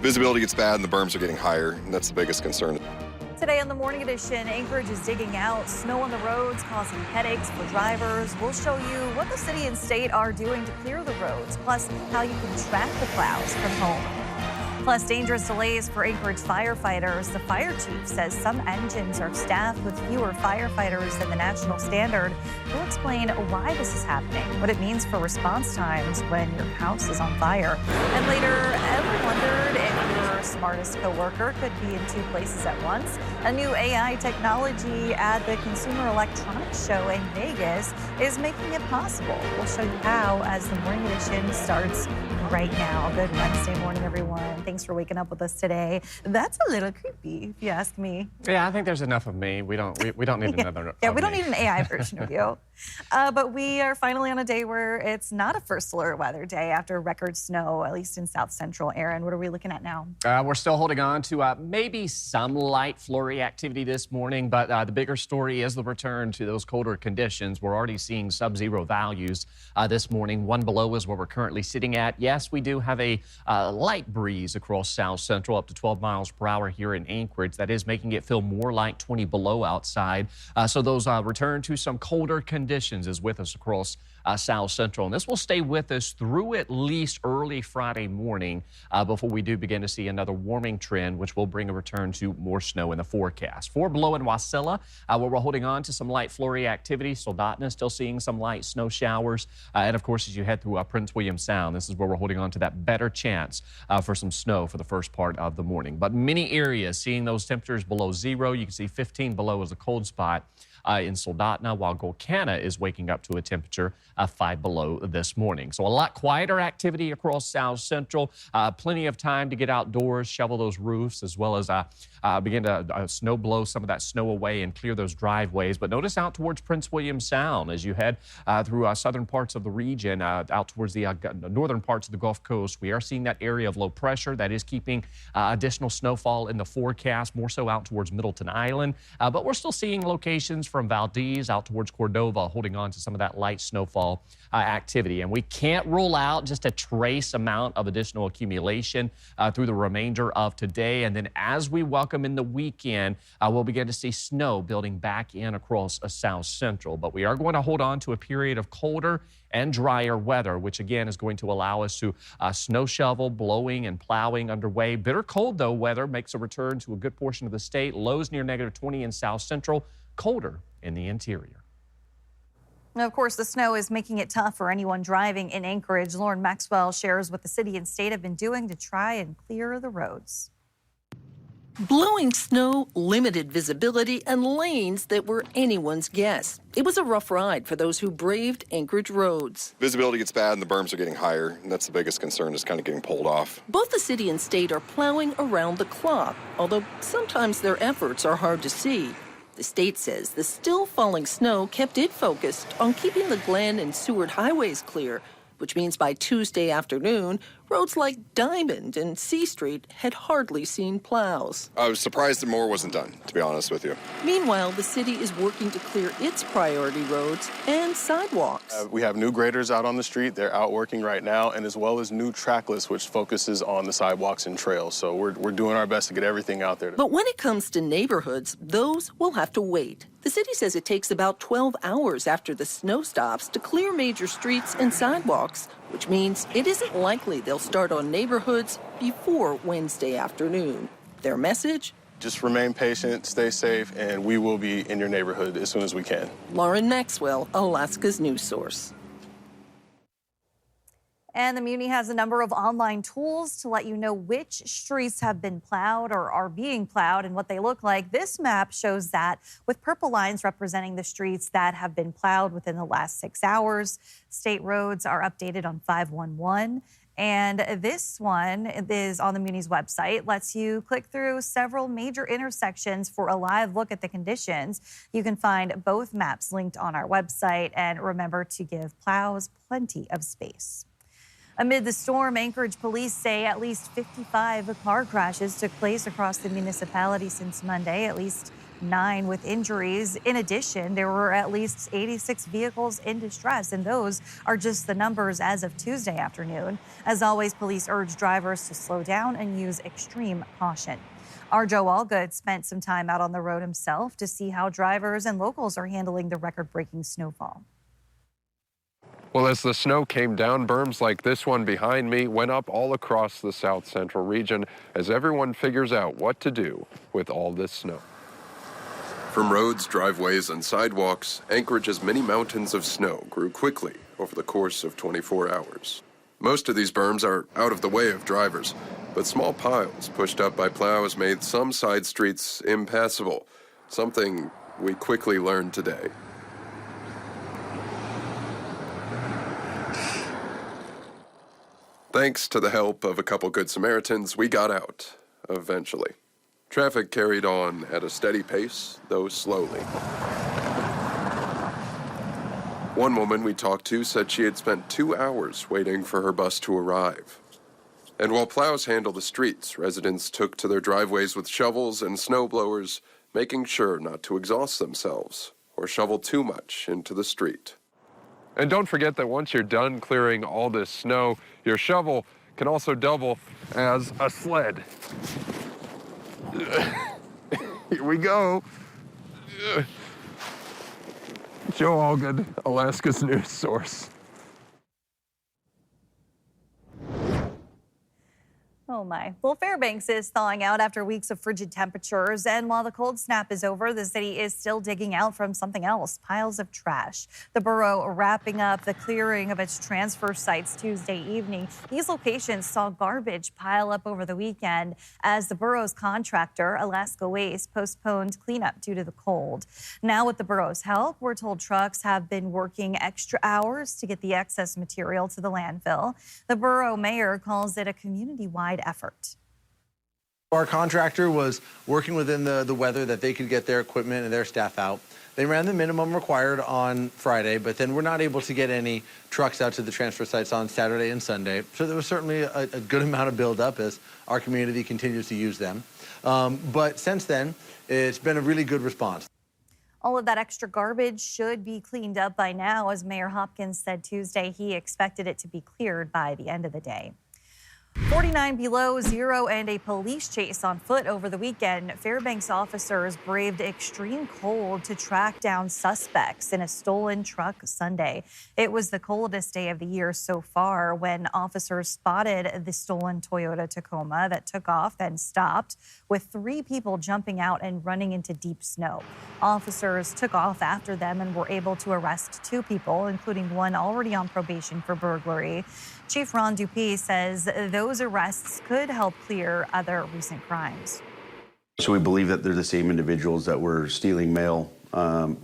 Visibility gets bad and the berms are getting higher, and that's the biggest concern. Today on the Morning Edition, Anchorage is digging out snow on the roads, causing headaches for drivers. We'll show you what the city and state are doing to clear the roads, plus how you can track the plows from home. Plus, dangerous delays for Anchorage firefighters. The fire chief says some engines are staffed with fewer firefighters than the national standard. We'll explain why this is happening, what it means for response times when your house is on fire. And later, ever wondered if your smartest coworker could be in two places at once? A new AI technology at the Consumer Electronics Show in Vegas is making it possible. We'll show you how as the Morning Edition starts right now. Good Wednesday morning, everyone. Thanks for waking up with us today. That's a little creepy, if you ask me. Yeah, I think there's enough of me. We don't need another. Yeah, we don't need an AI version of you. But we are finally on a day where it's not a first alert weather day after record snow, at least in South Central. Aaron, what are we looking at now? We're still holding on to maybe some light flurry activity this morning, but the bigger story is the return to those colder conditions. We're already seeing sub-zero values this morning. 1 below is where we're currently sitting at. Yes, we do have a light breeze across South Central, up to 12 miles per hour here in Anchorage. That is making it feel more like 20 below outside. So those return to some colder conditions is with us across South Central. And this will stay with us through at least early Friday morning before we do begin to see another warming trend, which will bring a return to more snow in the forecast. 4 below in Wasilla, where we're holding on to some light flurry activity. Soldotna still seeing some light snow showers. And of course, as you head through Prince William Sound, this is where we're holding on to that better chance for some snow for the first part of the morning. But many areas seeing those temperatures below zero. You can see 15 below is a cold spot in Soldotna, while Golcana is waking up to a temperature of 5 below this morning. So a lot quieter activity across South Central. Plenty of time to get outdoors, shovel those roofs, as well as begin to snow blow some of that snow away and clear those driveways. But notice out towards Prince William Sound as you head through southern parts of the region, out towards the northern parts of the Gulf Coast. We are seeing that area of low pressure that is keeping additional snowfall in the forecast, more so out towards Middleton Island. But we're still seeing locations from Valdez out towards Cordova holding on to some of that light snowfall activity. And we can't rule out just a trace amount of additional accumulation through the remainder of today. And then as we welcome in the weekend, we'll begin to see snow building back in across South Central. But we are going to hold on to a period of colder and drier weather, which again is going to allow us to snow shovel, blowing and plowing underway. Bitter cold, though, weather makes a return to a good portion of the state. Lows near -20 in South Central, colder in the interior. Now, of course, the snow is making it tough for anyone driving in Anchorage. Lauren Maxwell shares what the city and state have been doing to try and clear the roads. Blowing snow, limited visibility, and lanes that were anyone's guess. It was a rough ride for those who braved Anchorage roads. Visibility gets bad and the berms are getting higher, and that's the biggest concern, is kind of getting pulled off. Both the city and state are plowing around the clock, although sometimes their efforts are hard to see. The state says the still falling snow kept it focused on keeping the Glen and Seward highways clear, which means by Tuesday afternoon, roads like Diamond and C Street had hardly seen plows. I was surprised that more wasn't done, to be honest with you. Meanwhile, the city is working to clear its priority roads and sidewalks. We have new graders out on the street. They're out working right now, and as well as new trackless, which focuses on the sidewalks and trails. So we're doing our best to get everything out there. But when it comes to neighborhoods, those will have to wait. The city says it takes about 12 hours after the snow stops to clear major streets and sidewalks, which means it isn't likely they'll start on neighborhoods before Wednesday afternoon. Their message? Just remain patient, stay safe, and we will be in your neighborhood as soon as we can. Lauren Maxwell, Alaska's news source. And the Muni has a number of online tools to let you know which streets have been plowed or are being plowed and what they look like. This map shows that, with purple lines representing the streets that have been plowed within the last 6 hours. State roads are updated on 511. And this one is on the Muni's website, lets you click through several major intersections for a live look at the conditions. You can find both maps linked on our website, and remember to give plows plenty of space. Amid the storm, Anchorage police say at least 55 car crashes took place across the municipality since Monday. At least 9 with injuries. In addition, there were at least 86 vehicles in distress, and those are just the numbers as of Tuesday afternoon. As always, police urge drivers to slow down and use extreme caution. Our Joe Allgood spent some time out on the road himself to see how drivers and locals are handling the record-breaking snowfall. Well, as the snow came down, berms like this one behind me went up all across the south central region as everyone figures out what to do with all this snow. From roads, driveways, and sidewalks, Anchorage's many mountains of snow grew quickly over the course of 24 hours. Most of these berms are out of the way of drivers, but small piles pushed up by plows made some side streets impassable, something we quickly learned today. Thanks to the help of a couple Good Samaritans, we got out, eventually. Traffic carried on at a steady pace, though slowly. One woman we talked to said she had spent 2 hours waiting for her bus to arrive. And while plows handle the streets, residents took to their driveways with shovels and snow blowers, making sure not to exhaust themselves or shovel too much into the street. And don't forget that once you're done clearing all this snow, your shovel can also double as a sled. Here we go. Joe Allgood, Alaska's news source. Oh my. Well, Fairbanks is thawing out after weeks of frigid temperatures. And while the cold snap is over, the city is still digging out from something else, piles of trash. The borough wrapping up the clearing of its transfer sites Tuesday evening. These locations saw garbage pile up over the weekend as the borough's contractor, Alaska Waste, postponed cleanup due to the cold. Now, with the borough's help, we're told trucks have been working extra hours to get the excess material to the landfill. The borough mayor calls it a community-wide effort. Our contractor was working within the weather that they could get their equipment and their staff out. They ran the minimum required on Friday, but then we're not able to get any trucks out to the transfer sites on Saturday and Sunday. So there was certainly a good amount of buildup as our community continues to use them. But since then, it's been a really good response. All of that extra garbage should be cleaned up by now. As Mayor Hopkins said Tuesday, he expected it to be cleared by the end of the day. 49 below zero and a police chase on foot over the weekend. Fairbanks officers braved extreme cold to track down suspects in a stolen truck Sunday. It was the coldest day of the year so far when officers spotted the stolen Toyota Tacoma that took off, then stopped, with 3 people jumping out and running into deep snow. Officers took off after them and were able to arrest 2 people, including one already on probation for burglary. Chief Ron Dupuis says those arrests could help clear other recent crimes. So we believe that they're the same individuals that were stealing mail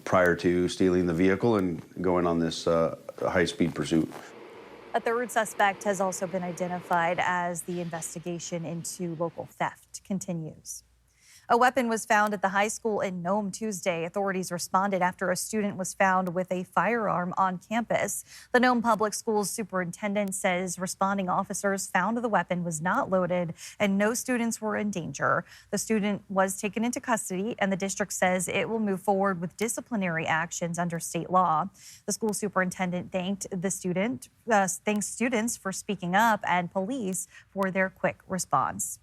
prior to stealing the vehicle and going on this high-speed pursuit. A third suspect has also been identified as the investigation into local theft continues. A weapon was found at the high school in Nome Tuesday. Authorities responded after a student was found with a firearm on campus. The Nome Public Schools superintendent says responding officers found the weapon was not loaded and no students were in danger. The student was taken into custody, and the district says it will move forward with disciplinary actions under state law. The school superintendent thanked thanks students for speaking up and police for their quick response.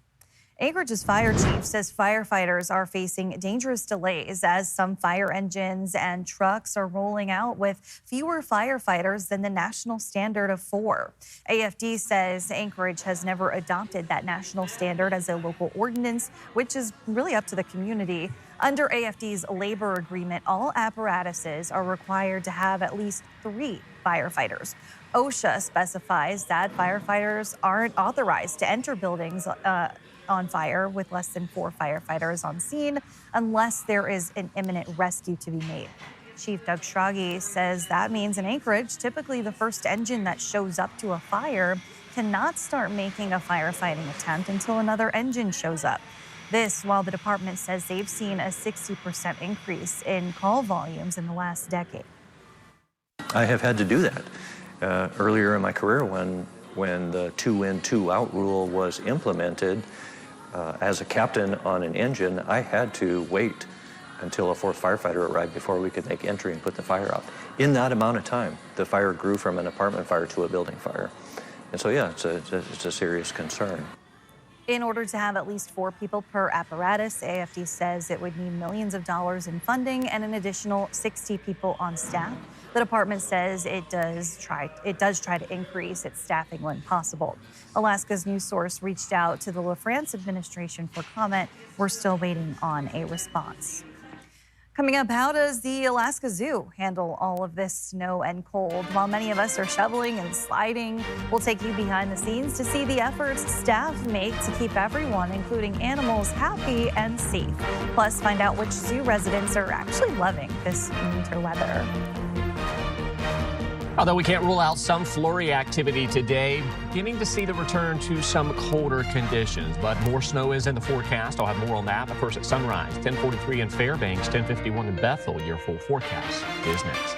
Anchorage's fire chief says firefighters are facing dangerous delays as some fire engines and trucks are rolling out with fewer firefighters than the national standard of 4. AFD says Anchorage has never adopted that national standard as a local ordinance, which is really up to the community. Under AFD's labor agreement, all apparatuses are required to have at least 3 firefighters. OSHA specifies that firefighters aren't authorized to enter buildings on fire with less than 4 firefighters on scene unless there is an imminent rescue to be made. Chief Doug Schrage says that means in Anchorage, typically the first engine that shows up to a fire cannot start making a firefighting attempt until another engine shows up. This while the department says they've seen a 60% increase in call volumes in the last decade. I have had to do that. Earlier in my career when the 2-in, 2-out rule was implemented, as a captain on an engine, I had to wait until a fourth firefighter arrived before we could make entry and put the fire out. In that amount of time, the fire grew from an apartment fire to a building fire. And so, yeah, it's a serious concern. In order to have at least 4 people per apparatus, AFD says it would need millions of dollars in funding and an additional 60 people on staff. The department says it does try to increase its staffing when possible. Alaska's news source reached out to the LaFrance administration for comment. We're still waiting on a response. Coming up, how does the Alaska Zoo handle all of this snow and cold? While many of us are shoveling and sliding, we'll take you behind the scenes to see the efforts staff make to keep everyone, including animals, happy and safe. Plus, find out which zoo residents are actually loving this winter weather. Although we can't rule out some flurry activity today, beginning to see the return to some colder conditions. But more snow is in the forecast. I'll have more on that. But first at sunrise, 10:43 in Fairbanks, 10:51 in Bethel. Your full forecast is next.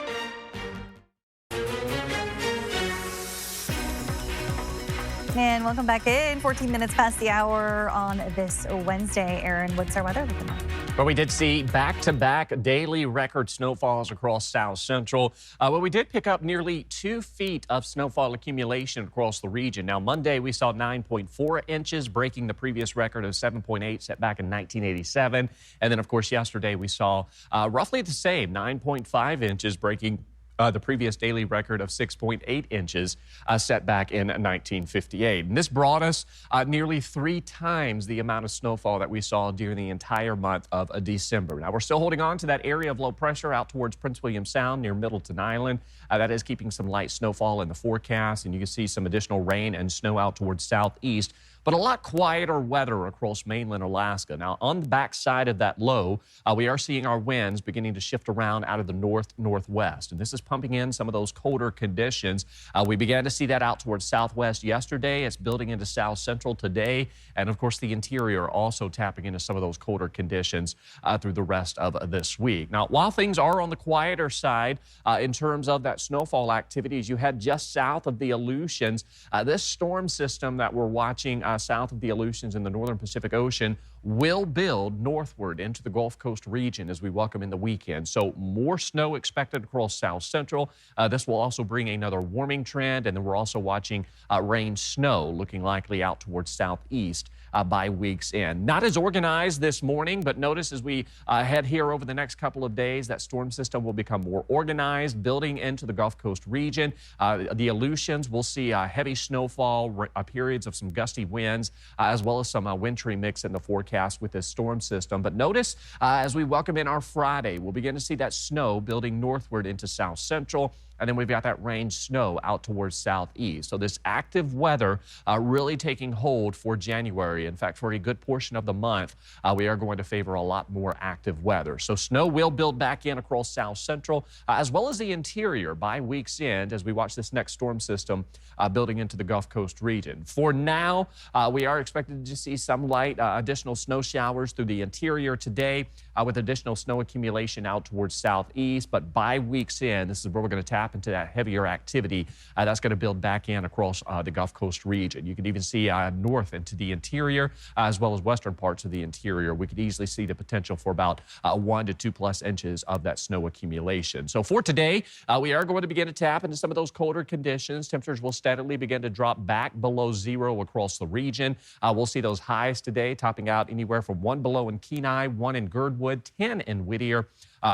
And welcome back in. 14 minutes past the hour on this Wednesday. Aaron, what's our weather looking like? Well, we did see back-to-back daily record snowfalls across South Central. Well, we did pick up nearly 2 feet of snowfall accumulation across the region. Now, Monday, we saw 9.4 inches, breaking the previous record of 7.8 set back in 1987. And then, of course, yesterday, we saw roughly the same, 9.5 inches, breaking the previous daily record of 6.8 inches set back in 1958. And this brought us nearly 3 times the amount of snowfall that we saw during the entire month of December. Now, we're still holding on to that area of low pressure out towards Prince William Sound near Middleton Island. That is keeping some light snowfall in the forecast, and you can see some additional rain and snow out towards southeast. But a lot quieter weather across mainland Alaska. Now, on the backside of that low, we are seeing our winds beginning to shift around out of the northwest. And this is pumping in some of those colder conditions. We began to see that out towards southwest yesterday. It's building into south central today. And, of course, the interior also tapping into some of those colder conditions through the rest of this week. Now, while things are on the quieter side in terms of that snowfall activities, you had just south of the Aleutians, this storm system that we're watching south of the Aleutians in the northern Pacific Ocean will build northward into the Gulf Coast region as we welcome in the weekend. So more snow expected across south central. This will also bring another warming trend, and then we're also watching rain snow looking likely out towards southeast by week's end. Not as organized this morning, but notice as we head here over the next couple of days, that storm system will become more organized, building into the Gulf Coast region. The Aleutians will see heavy snowfall, periods of some gusty winds, as well as some wintry mix in the forecast with this storm system. But notice as we welcome in our Friday, we'll begin to see that snow building northward into south central. And then we've got that rain snow out towards southeast. So this active weather really taking hold for January. In fact, for a good portion of the month, we are going to favor a lot more active weather. So snow will build back in across south central, as well as the interior by week's end as we watch this next storm system building into the Gulf Coast region. For now, we are expected to see some light additional snow showers through the interior today with additional snow accumulation out towards southeast. But by week's end, this is where we're going to tap into that heavier activity that's going to build back in across the Gulf Coast region. You can even see north into the interior as well as western parts of the interior. We could easily see the potential for about 1 to 2+ inches of that snow accumulation. So for today, we are going to begin to tap into some of those colder conditions. Temperatures will steadily begin to drop back below 0 across the region. We'll see those highs today topping out anywhere from 1 below in Kenai, 1 in Girdwood, 10 in Whittier.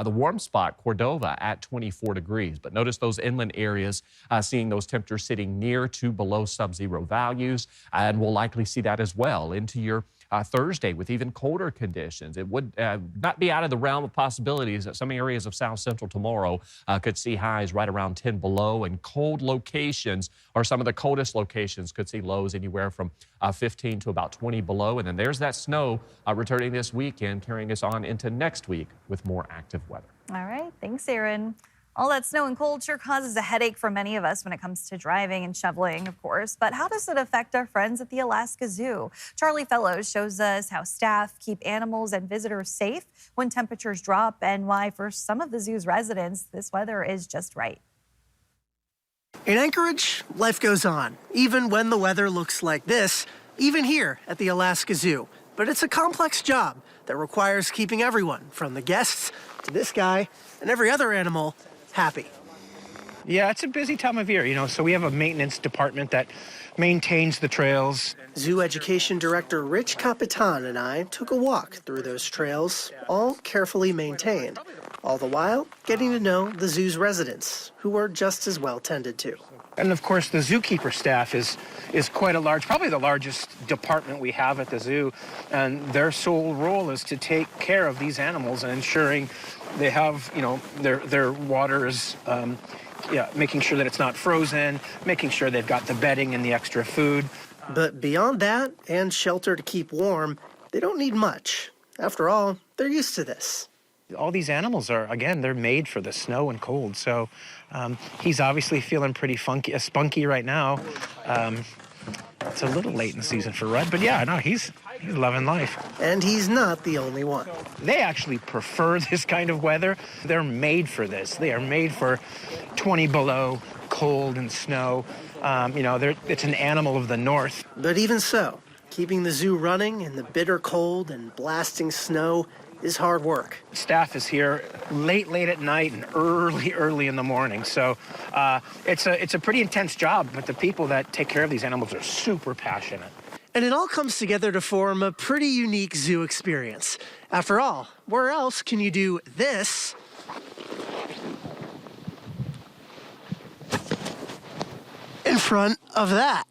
The warm spot, Cordova, at 24 degrees. But notice those inland areas seeing those temperatures sitting near to below sub-zero values. And we'll likely see that as well into your Thursday with even colder conditions. It would not be out of the realm of possibilities that some areas of south central tomorrow could see highs right around 10 below, and cold locations, or some of the coldest locations, could see lows anywhere from 15 to about 20 below. And then there's that snow returning this weekend, carrying us on into next week with more active weather. All right. Thanks, Aaron. All that snow and cold sure causes a headache for many of us when it comes to driving and shoveling, of course. But how does it affect our friends at the Alaska Zoo? Charlie Fellows shows us how staff keep animals and visitors safe when temperatures drop, and why for some of the zoo's residents, this weather is just right. In Anchorage, life goes on, even when the weather looks like this, even here at the Alaska Zoo. But it's a complex job that requires keeping everyone, from the guests to this guy and every other animal, happy. Yeah, it's a busy time of year, so we have a maintenance department that maintains the trails. Zoo Education Director Rich Capitan and I took a walk through those trails, all carefully maintained, all the while getting to know the zoo's residents, who are just as well tended to. And of course, the zookeeper staff is quite a large, probably the largest department we have at the zoo. And their sole role is to take care of these animals and ensuring they have, their water is, making sure that it's not frozen, making sure they've got the bedding and the extra food. But beyond that and shelter to keep warm, they don't need much. After all, they're used to this. All these animals are, again, they're made for the snow and cold. So he's obviously feeling pretty spunky right now. It's a little late in the season for Rudd, but yeah, no, he's loving life. And he's not the only one. They actually prefer this kind of weather. They're made for this. They are made for 20 below, cold and snow. It's an animal of the north. But even so, keeping the zoo running in the bitter cold and blasting snow is hard work. Staff is here late at night and early in the morning. So it's a pretty intense job, but the people that take care of these animals are super passionate. And it all comes together to form a pretty unique zoo experience. After all, where else can you do this in front of that?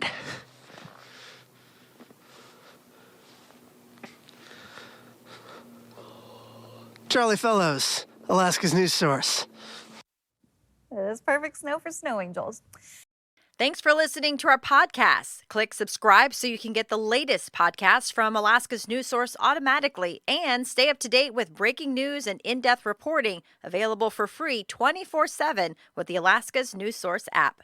Charlie Fellows, Alaska's news source. It is perfect snow for snow angels. Thanks for listening to our podcast. Click subscribe so you can get the latest podcasts from Alaska's news source automatically and stay up to date with breaking news and in-depth reporting available for free 24/7 with the Alaska's news source app.